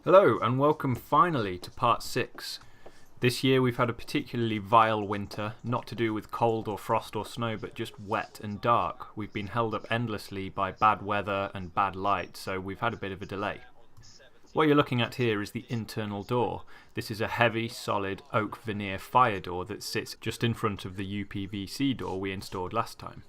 Hello and welcome finally to part 6. This year we've had a particularly vile winter, not to do with cold or frost or snow but just wet and dark. We've been held up endlessly by bad weather and bad light, so we've had a bit of a delay. What you're looking at here is the internal door. This is a heavy, solid oak veneer fire door that sits just in front of the UPVC door we installed last time.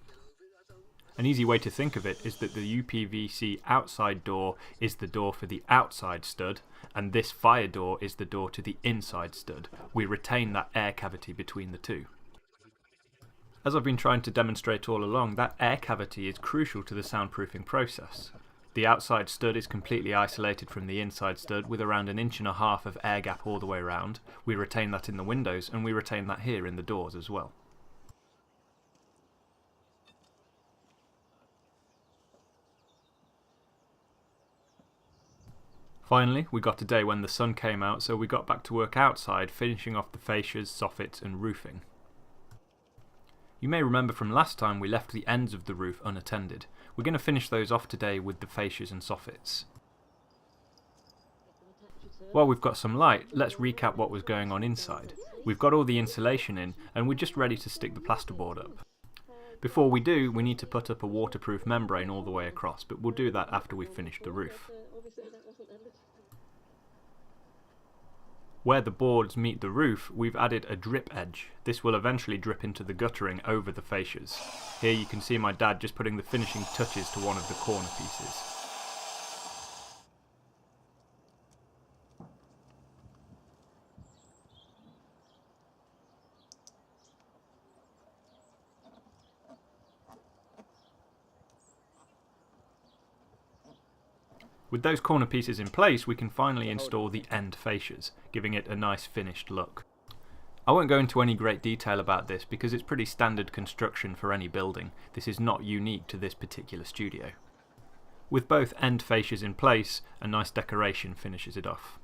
An easy way to think of it is that the UPVC outside door is the door for the outside stud, and this fire door is the door to the inside stud. We retain that air cavity between the two. As I've been trying to demonstrate all along, that air cavity is crucial to the soundproofing process. The outside stud is completely isolated from the inside stud with around 1.5 inches of air gap all the way around. We retain that in the windows and we retain that here in the doors as well. Finally, we got a day when the sun came out, so we got back to work outside, finishing off the fascias, soffits and roofing. You may remember from last time we left the ends of the roof unattended. We're going to finish those off today with the fascias and soffits. While we've got some light, let's recap what was going on inside. We've got all the insulation in and we're just ready to stick the plasterboard up. Before we do, we need to put up a waterproof membrane all the way across, but we'll do that after we've finished the roof. Where the boards meet the roof, we've added a drip edge. This will eventually drip into the guttering over the fascias. Here you can see my dad just putting the finishing touches to one of the corner pieces. With those corner pieces in place, we can finally install the end fascias, giving it a nice finished look. I won't go into any great detail about this because it's pretty standard construction for any building. This is not unique to this particular studio. With both end fascias in place, a nice decoration finishes it off.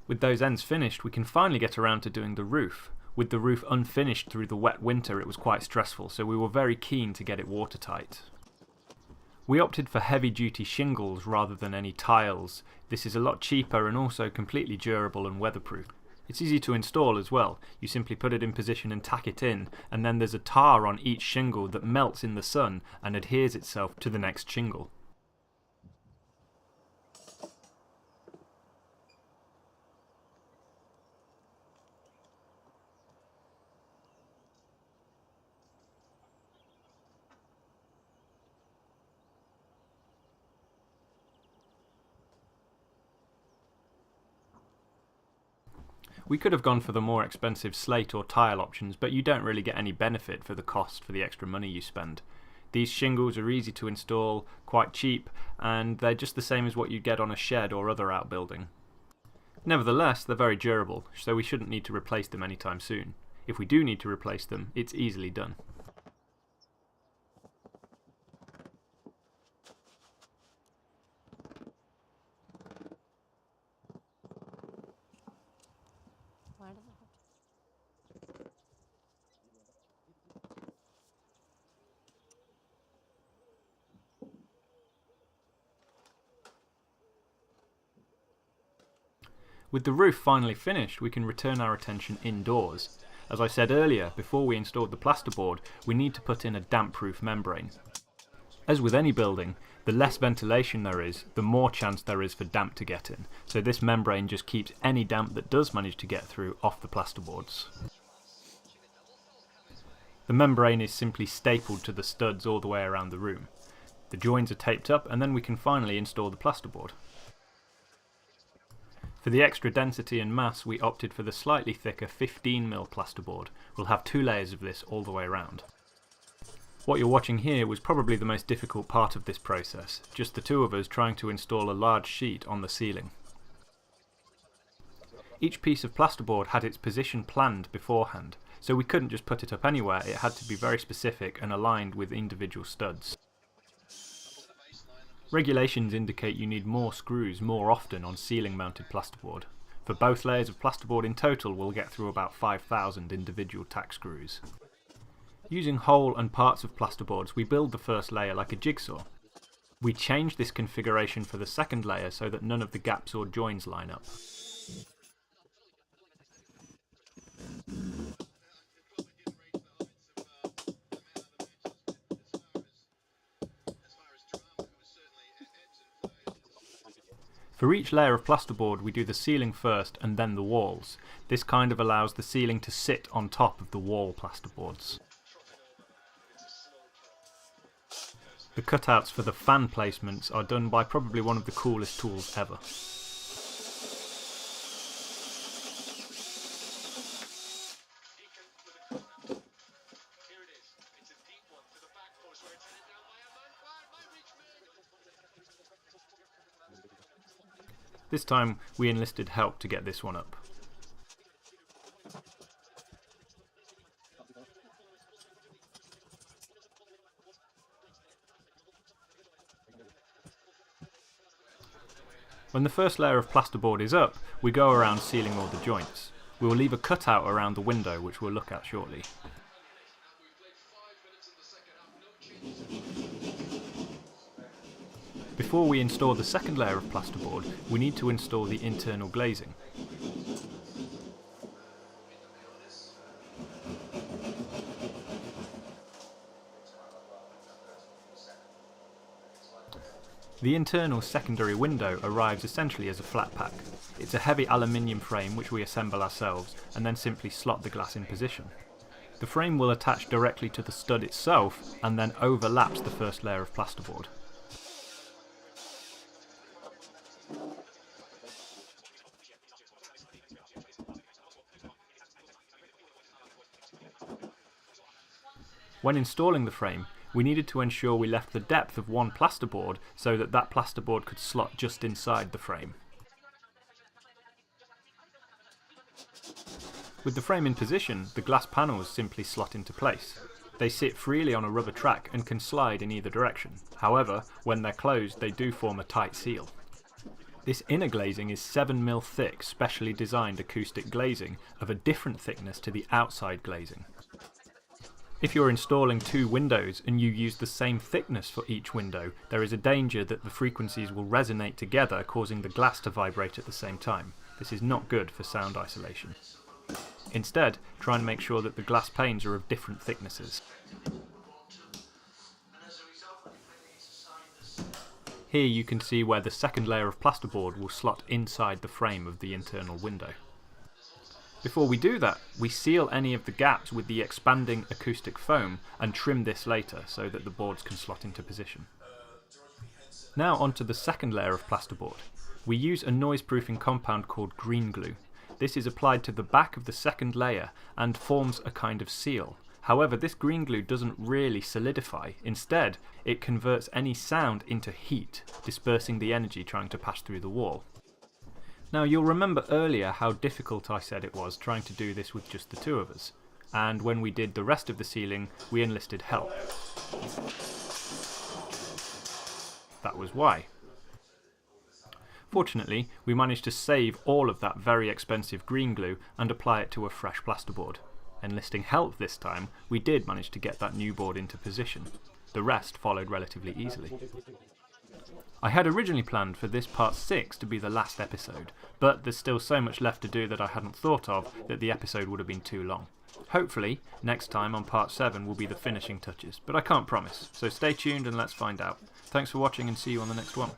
With those ends finished, we can finally get around to doing the roof. With the roof unfinished through the wet winter, it was quite stressful, so we were very keen to get it watertight. We opted for heavy-duty shingles rather than any tiles. This is a lot cheaper and also completely durable and weatherproof. It's easy to install as well. You simply put it in position and tack it in, and then there's a tar on each shingle that melts in the sun and adheres itself to the next shingle. We could have gone for the more expensive slate or tile options, but you don't really get any benefit for the cost for the extra money you spend. These shingles are easy to install, quite cheap, and they're just the same as what you'd get on a shed or other outbuilding. Nevertheless, they're very durable, so we shouldn't need to replace them anytime soon. If we do need to replace them, it's easily done. With the roof finally finished, we can return our attention indoors. As I said earlier, before we installed the plasterboard, we need to put in a damp-proof membrane. As with any building, the less ventilation there is, the more chance there is for damp to get in, so this membrane just keeps any damp that does manage to get through off the plasterboards. The membrane is simply stapled to the studs all the way around the room. The joins are taped up and then we can finally install the plasterboard. For the extra density and mass, we opted for the slightly thicker 15mm plasterboard. We'll have 2 layers of this all the way around. What you're watching here was probably the most difficult part of this process, just the two of us trying to install a large sheet on the ceiling. Each piece of plasterboard had its position planned beforehand, so we couldn't just put it up anywhere, it had to be very specific and aligned with individual studs. Regulations indicate you need more screws more often on ceiling mounted plasterboard. For both layers of plasterboard in total, we'll get through about 5,000 individual tack screws. Using whole and parts of plasterboards, we build the first layer like a jigsaw. We changed this configuration for the second layer so that none of the gaps or joins line up. For each layer of plasterboard we do the ceiling first and then the walls. This kind of allows the ceiling to sit on top of the wall plasterboards. The cutouts for the fan placements are done by probably one of the coolest tools ever. This time we enlisted help to get this one up. When the first layer of plasterboard is up, we go around sealing all the joints. We will leave a cutout around the window, which we'll look at shortly. Before we install the second layer of plasterboard, we need to install the internal glazing. The internal secondary window arrives essentially as a flat pack. It's a heavy aluminium frame which we assemble ourselves and then simply slot the glass in position. The frame will attach directly to the stud itself and then overlaps the first layer of plasterboard. When installing the frame, we needed to ensure we left the depth of one plasterboard so that that plasterboard could slot just inside the frame. With the frame in position, the glass panels simply slot into place. They sit freely on a rubber track and can slide in either direction. However, when they're closed, they do form a tight seal. This inner glazing is 7mm thick, specially designed acoustic glazing of a different thickness to the outside glazing. If you're installing two windows and you use the same thickness for each window, there is a danger that the frequencies will resonate together, causing the glass to vibrate at the same time. This is not good for sound isolation. Instead, try and make sure that the glass panes are of different thicknesses. Here you can see where the second layer of plasterboard will slot inside the frame of the internal window. Before we do that, we seal any of the gaps with the expanding acoustic foam and trim this later so that the boards can slot into position. Now onto the second layer of plasterboard. We use a noise-proofing compound called green glue. This is applied to the back of the second layer and forms a kind of seal. However, this green glue doesn't really solidify. Instead, it converts any sound into heat, dispersing the energy trying to pass through the wall. Now you'll remember earlier how difficult I said it was trying to do this with just the two of us, and when we did the rest of the ceiling we enlisted help. That was why. Fortunately, we managed to save all of that very expensive green glue and apply it to a fresh plasterboard. Enlisting help this time, we did manage to get that new board into position. The rest followed relatively easily. I had originally planned for this part 6 to be the last episode, but there's still so much left to do that I hadn't thought of that the episode would have been too long. Hopefully, next time on part 7 will be the finishing touches, but I can't promise, so stay tuned and let's find out. Thanks for watching and see you on the next one.